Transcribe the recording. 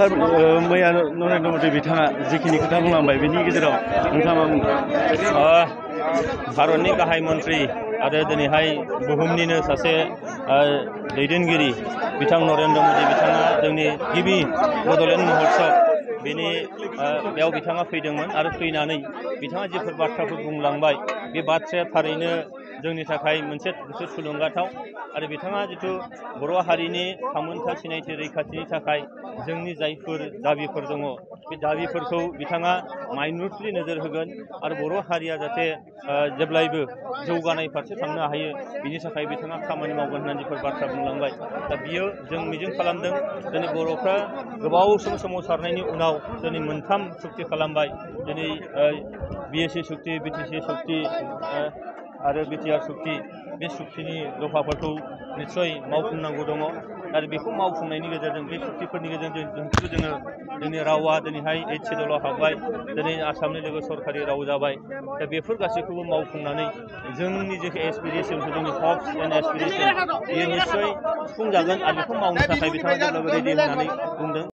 सार मैया नरेन्द्र मोदी बिथाङा जिखिनि खोथा बुंलांबाय बिनि गेजेराव नोंथाङा मा बुङो? भारतनि गाहाय मन्त्रि आरो दिनैहाय बुहुमनिनो सासे दैदेनगिरि बिथां नरेन्द्र मोदी बिथाङा जोंनि गिबि बड'लेण्ड महोत्सव बेनि बेयाव बिथाङा फैदोंमोन आरो फैनानै बिथाङा जेफोर बाथ्राफोर बुंलांबाय बे बाथ्राया थारैनो जोंनि थाखाय मोनसे थुलुंगाथाव आरो बिथाङा जिथु बर' हारिनि थामोनथा सिनायथि रैखाथिनि थाखाय जोंनि जायफोर दाबिफोर दङ बे दाबिफोरखौ बिथाङा माइनरिटि नोजोर होगोन आरो बर' हारिया जाहाथे जेब्लायबो जौगानाय फारसे थांनो हायो बिनि थाखाय बिथाङा खामानि मावगोन होननानै जिफोर बाथ्रा बुंलांबाय दा बियो जों मिजिं खालामदों दिनै बर'फ्रा गोबाव सोमावसारनायनि उनाव दिनै मोनथाम सुक्ति खालामबाय दिनै BSc सुक्ति BTC सुक्ति आरो BTR सुक्ति बे सुक्तिनि दफाफोरखौ निस्सय मावफुंनांगौ दङ आरो बेखौ मावफुंनायनि गेजेरजों बे सुक्तिफोरनि गेजेरजों जोङो जोंनि रावा दिनैहाय 8 सिडुलाव हाबबाय दिनै आसामनि लोगो सरकारि राव जाबाय दा बेफोर गासैखौबो मावफुंनानै जोंनि जे एसपिरेसन जोंनि हप्स एन्ड एसपिरेसन बेयो निस्सय सुफुंजागोन आरो बेखौ मावनो थाखाय बिथाङा जेब्लाबो रेडि होननानै बुंदों।